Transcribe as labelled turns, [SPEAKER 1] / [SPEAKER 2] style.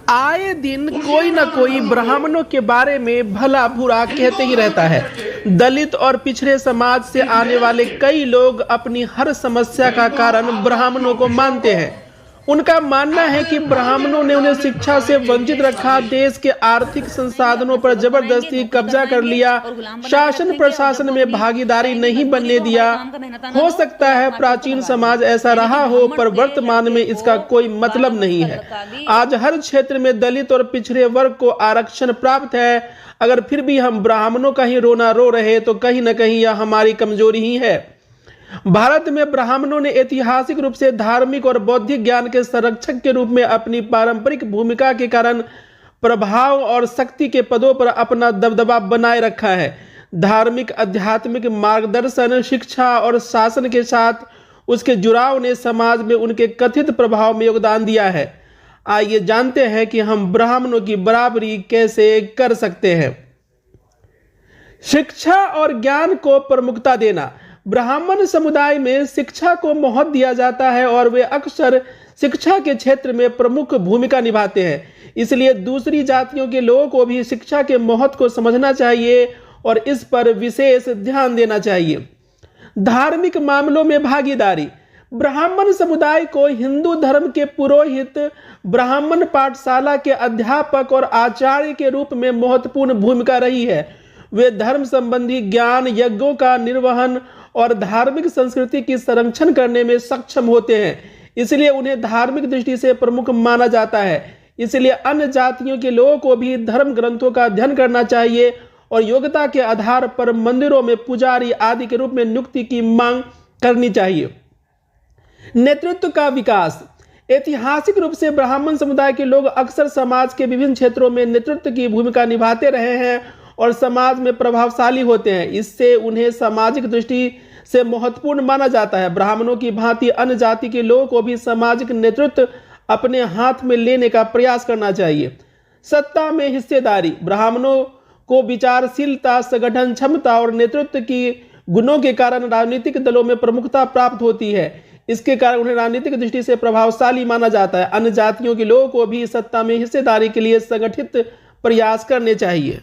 [SPEAKER 1] आए दिन कोई ना कोई ब्राह्मणों के बारे में भला बुरा कहते ही रहता है। दलित और पिछड़े समाज से आने वाले कई लोग अपनी हर समस्या का कारण ब्राह्मणों को मानते हैं। उनका मानना है कि ब्राह्मणों ने उन्हें शिक्षा से वंचित रखा, देश के आर्थिक संसाधनों पर जबरदस्ती कब्जा कर लिया, शासन प्रशासन में भागीदारी नहीं बनने दिया। हो सकता है प्राचीन समाज ऐसा रहा हो, पर वर्तमान में इसका कोई मतलब नहीं है। आज हर क्षेत्र में दलित और पिछड़े वर्ग को आरक्षण प्राप्त है। अगर फिर भी हम ब्राह्मणों का ही रोना रो रहे तो कहीं न कहीं यह हमारी कमजोरी ही है। भारत में ब्राह्मणों ने ऐतिहासिक रूप से धार्मिक और बौद्धिक ज्ञान के संरक्षक के रूप में अपनी पारंपरिक भूमिका के कारण प्रभाव और शक्ति के पदों पर अपना दबदबा बनाए रखा है। धार्मिक आध्यात्मिक मार्गदर्शन, शिक्षा और शासन के साथ उसके जुड़ाव ने समाज में उनके कथित प्रभाव में योगदान दिया है। आइए जानते हैं कि हम ब्राह्मणों की बराबरी कैसे कर सकते हैं। शिक्षा और ज्ञान को प्रमुखता देना। ब्राह्मण समुदाय में शिक्षा को महत्व दिया जाता है और वे अक्सर शिक्षा के क्षेत्र में प्रमुख भूमिका निभाते हैं। इसलिए दूसरी जातियों के लोगों को भी शिक्षा के महत्व को समझना चाहिए और इस पर विशेष ध्यान देना चाहिए। धार्मिक मामलों में भागीदारी। ब्राह्मण समुदाय को हिंदू धर्म के पुरोहित, ब्राह्मण पाठशाला के अध्यापक और आचार्य के रूप में महत्वपूर्ण भूमिका रही है। वे धर्म संबंधी ज्ञान, यज्ञों का निर्वहन और धार्मिक संस्कृति की संरक्षण करने में सक्षम होते हैं। इसलिए उन्हें धार्मिक दृष्टि से प्रमुख माना जाता है। इसलिए अन्य जातियों के लोगों को भी धर्म ग्रंथों का अध्ययन करना चाहिए और योग्यता के आधार पर मंदिरों में पुजारी आदि के रूप में नियुक्ति की मांग करनी चाहिए। नेतृत्व का विकास। ऐतिहासिक रूप से ब्राह्मण समुदाय के लोग अक्सर समाज के विभिन्न क्षेत्रों में नेतृत्व की भूमिका निभाते रहे हैं और समाज में प्रभावशाली होते हैं। इससे उन्हें सामाजिक दृष्टि से महत्वपूर्ण माना जाता है। ब्राह्मणों की भांति अन्य जाति के लोगों को भी सामाजिक नेतृत्व अपने हाथ में लेने का प्रयास करना चाहिए। सत्ता में हिस्सेदारी। ब्राह्मणों को विचारशीलता, संगठन क्षमता और नेतृत्व की गुणों के कारण राजनीतिक दलों में प्रमुखता प्राप्त होती है। इसके कारण उन्हें राजनीतिक दृष्टि से प्रभावशाली माना जाता है। अन्य जातियों के लोगों को भी सत्ता में हिस्सेदारी के लिए संगठित प्रयास करने चाहिए।